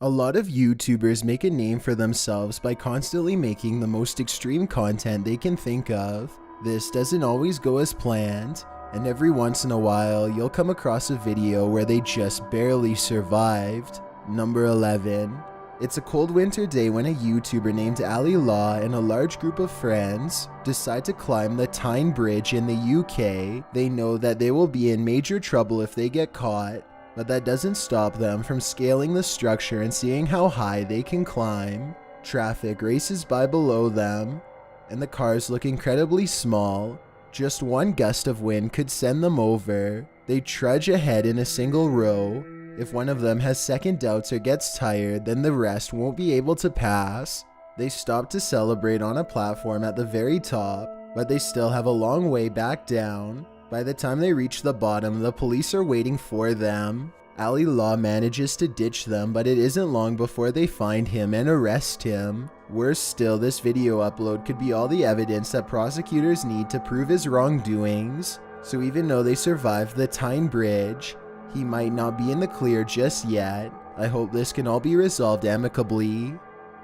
A lot of YouTubers make a name for themselves by constantly making the most extreme content they can think of. This doesn't always go as planned, and every once in a while you'll come across a video where they just barely survived. Number 11. It's a cold winter day when a YouTuber named Ali Law and a large group of friends decide to climb the Tyne Bridge in the UK. They know that they will be in major trouble if they get caught, but that doesn't stop them from scaling the structure and seeing how high they can climb. Traffic races by below them, and the cars look incredibly small. Just one gust of wind could send them over. They trudge ahead in a single row. If one of them has second doubts or gets tired, then the rest won't be able to pass. They stop to celebrate on a platform at the very top, but they still have a long way back down. By the time they reach the bottom, the police are waiting for them. Ali Law manages to ditch them, but it isn't long before they find him and arrest him. Worse still, this video upload could be all the evidence that prosecutors need to prove his wrongdoings. So even though they survived the Tyne Bridge, he might not be in the clear just yet. I hope this can all be resolved amicably.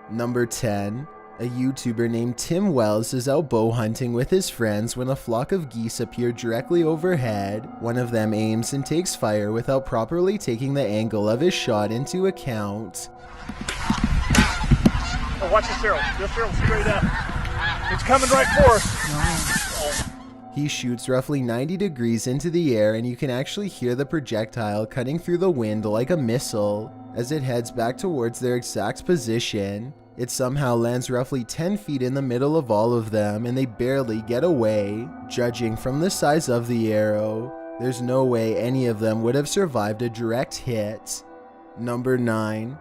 Number 10. A YouTuber named Tim Wells is out bow hunting with his friends when a flock of geese appear directly overhead. One of them aims and takes fire without properly taking the angle of his shot into account. Oh, watch this arrow. This arrow straight up. It's coming right for us. He shoots roughly 90 degrees into the air, and you can actually hear the projectile cutting through the wind like a missile. As it heads back towards their exact position, it somehow lands roughly 10 feet in the middle of all of them, and they barely get away. Judging from the size of the arrow, there's no way any of them would have survived a direct hit. Number 9.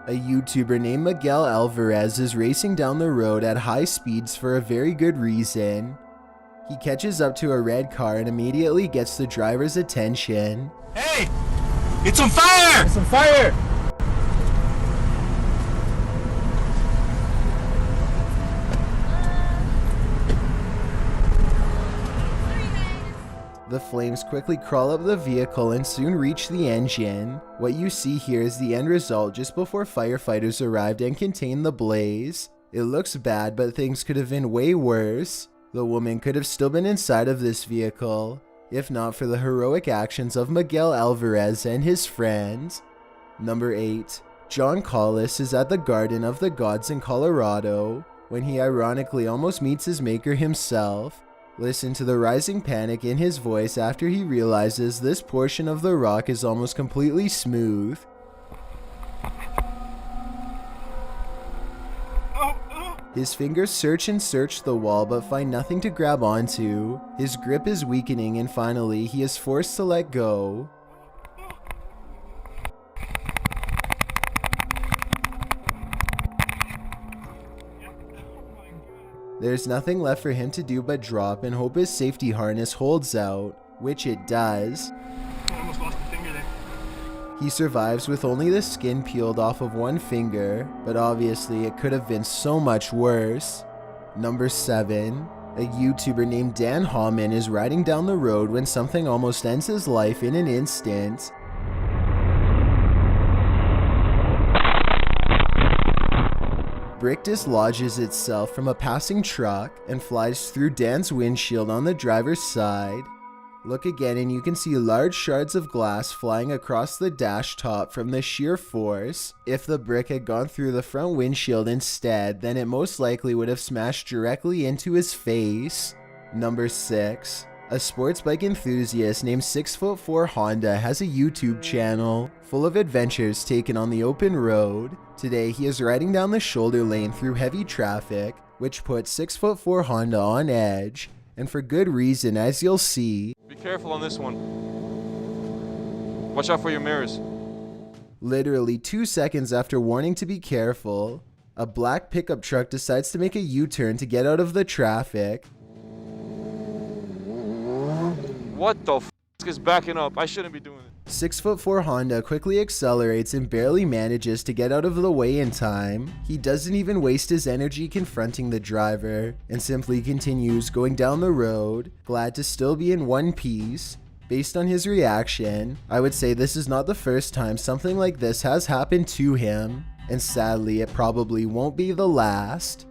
A YouTuber named Miguel Alvarez is racing down the road at high speeds for a very good reason. He catches up to a red car and immediately gets the driver's attention. Hey! It's on fire! It's on fire! The flames quickly crawl up the vehicle and soon reach the engine. What you see here is the end result just before firefighters arrived and contained the blaze. It looks bad, but things could have been way worse. The woman could have still been inside of this vehicle, if not for the heroic actions of Miguel Alvarez and his friends. Number 8. John Collis is at the Garden of the Gods in Colorado when he ironically almost meets his maker himself. Listen to the rising panic in his voice after he realizes this portion of the rock is almost completely smooth. His fingers search and search the wall but find nothing to grab onto. His grip is weakening and finally he is forced to let go. There's nothing left for him to do but drop and hope his safety harness holds out, which it does. I almost lost a finger there. He survives with only the skin peeled off of one finger, but obviously it could have been so much worse. Number 7. A YouTuber named Dan Hallman is riding down the road when something almost ends his life in an instant. Brick dislodges itself from a passing truck and flies through Dan's windshield on the driver's side. Look again and you can see large shards of glass flying across the dash top from the sheer force. If the brick had gone through the front windshield instead, then it most likely would have smashed directly into his face. Number 6. A sports bike enthusiast named 6'4" Honda has a YouTube channel full of adventures taken on the open road. Today he is riding down the shoulder lane through heavy traffic, which puts 6'4" Honda on edge, and for good reason, as you'll see. Be careful on this one. Watch out for your mirrors. Literally 2 seconds after warning to be careful, a black pickup truck decides to make a U-turn to get out of the traffic. What the f is backing up? I shouldn't be doing it. 6'4" Honda quickly accelerates and barely manages to get out of the way in time. He doesn't even waste his energy confronting the driver and simply continues going down the road, glad to still be in one piece. Based on his reaction, I would say this is not the first time something like this has happened to him, and sadly it probably won't be the last.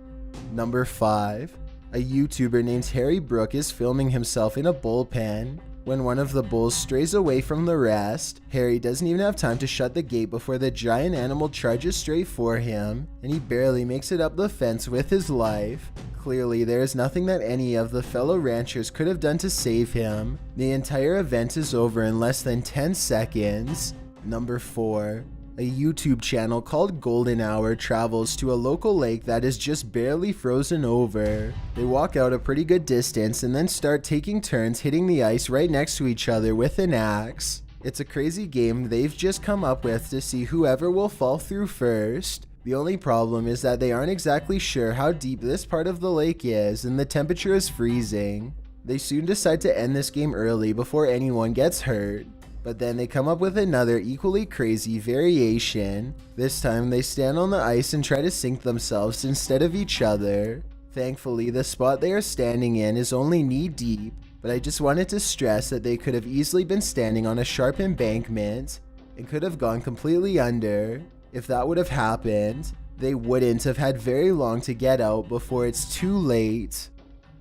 Number 5. A YouTuber named Harry Brook is filming himself in a bullpen. When one of the bulls strays away from the rest, Harry doesn't even have time to shut the gate before the giant animal charges straight for him, and he barely makes it up the fence with his life. Clearly, there is nothing that any of the fellow ranchers could have done to save him. The entire event is over in less than 10 seconds. Number 4. A YouTube channel called Golden Hour travels to a local lake that is just barely frozen over. They walk out a pretty good distance and then start taking turns hitting the ice right next to each other with an axe. It's a crazy game they've just come up with to see whoever will fall through first. The only problem is that they aren't exactly sure how deep this part of the lake is and the temperature is freezing. They soon decide to end this game early before anyone gets hurt. But then they come up with another equally crazy variation. This time they stand on the ice and try to sink themselves instead of each other. Thankfully, the spot they are standing in is only knee deep, but I just wanted to stress that they could have easily been standing on a sharp embankment and could have gone completely under. If that would have happened, they wouldn't have had very long to get out before it's too late.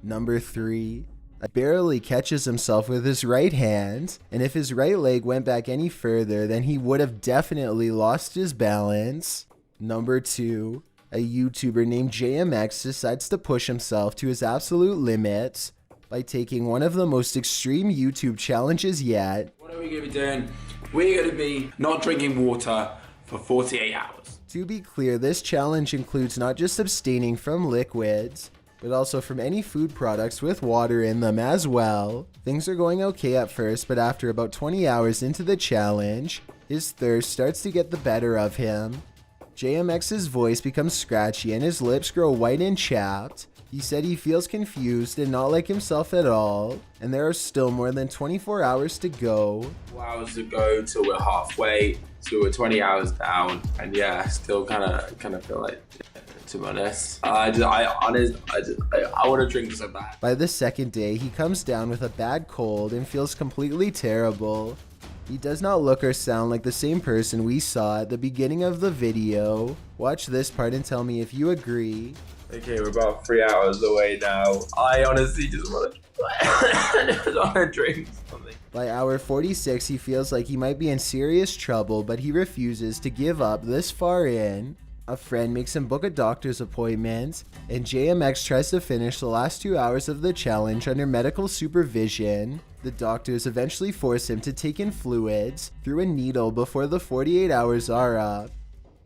Number 3. Barely catches himself with his right hand, and if his right leg went back any further, then he would have definitely lost his balance. Number 2. A YouTuber named JMX decides to push himself to his absolute limits by taking one of the most extreme YouTube challenges yet. What are we going to be doing? We're going to be not drinking water for 48 hours. To be clear, this challenge includes not just abstaining from liquids, but also from any food products with water in them as well. Things are going okay at first, but after about 20 hours into the challenge, his thirst starts to get the better of him. JMX's voice becomes scratchy and his lips grow white and chapped. He said he feels confused and not like himself at all, and there are still more than 24 hours to go. 4 hours to go till we're halfway, so we're 20 hours down, and yeah, still kind of feel like, to be honest, I want to drink so bad. By the second day, he comes down with a bad cold and feels completely terrible. He does not look or sound like the same person we saw at the beginning of the video. Watch this part and tell me if you agree. Okay, we're about 3 hours away now. I honestly just want to drink something. By hour 46, he feels like he might be in serious trouble, but he refuses to give up this far in. A friend makes him book a doctor's appointment, and JMX tries to finish the last 2 hours of the challenge under medical supervision. The doctors eventually force him to take in fluids through a needle before the 48 hours are up.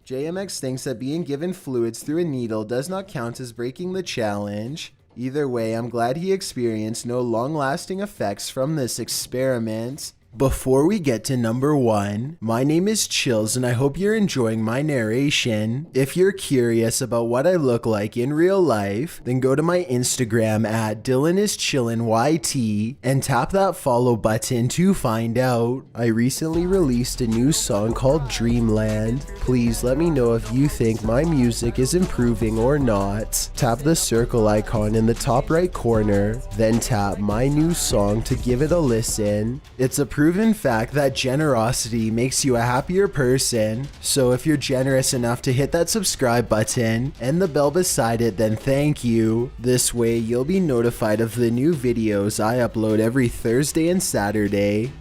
JMX thinks that being given fluids through a needle does not count as breaking the challenge. Either way, I'm glad he experienced no long-lasting effects from this experiment. Before we get to number 1, my name is Chills and I hope you're enjoying my narration. If you're curious about what I look like in real life, then go to my Instagram at DylanIsChillinYT and tap that follow button to find out. I recently released a new song called Dreamland. Please let me know if you think my music is improving or not. Tap the circle icon in the top right corner, then tap my new song to give it a listen. It's a proven fact that generosity makes you a happier person, so if you're generous enough to hit that subscribe button and the bell beside it, then thank you. This way you'll be notified of the new videos I upload every Thursday and Saturday.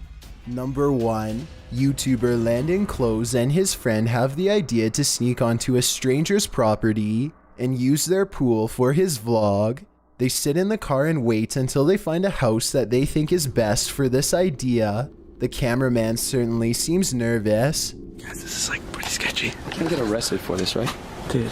Number 1. YouTuber Landon Close and his friend have the idea to sneak onto a stranger's property and use their pool for his vlog. They sit in the car and wait until they find a house that they think is best for this idea. The cameraman certainly seems nervous. Guys, this is like pretty sketchy. Can't get arrested for this, right? Dude.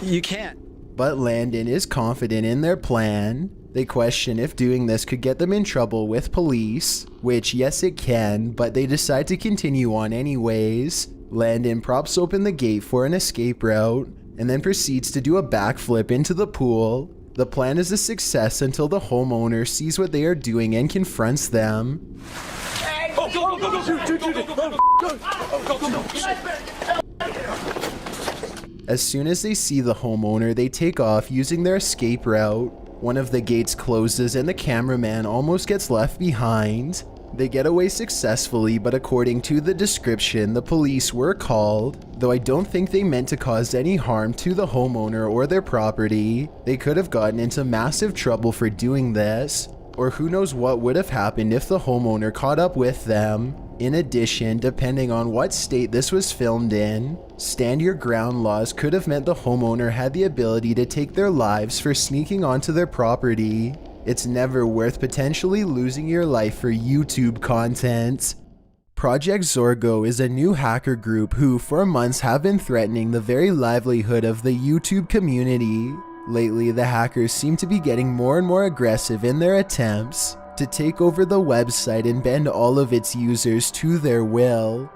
You can't. But Landon is confident in their plan. They question if doing this could get them in trouble with police, which yes it can, but they decide to continue on anyways. Landon props open the gate for an escape route, and then proceeds to do a backflip into the pool. The plan is a success until the homeowner sees what they are doing and confronts them. As soon as they see the homeowner, they take off using their escape route. One of the gates closes and the cameraman almost gets left behind. They get away successfully, but according to the description, the police were called, though I don't think they meant to cause any harm to the homeowner or their property. They could have gotten into massive trouble for doing this, or who knows what would have happened if the homeowner caught up with them. In addition, depending on what state this was filmed in, stand your ground laws could have meant the homeowner had the ability to take their lives for sneaking onto their property. It's never worth potentially losing your life for YouTube content. Project Zorgo is a new hacker group who for months have been threatening the very livelihood of the YouTube community. Lately, the hackers seem to be getting more and more aggressive in their attempts to take over the website and bend all of its users to their will.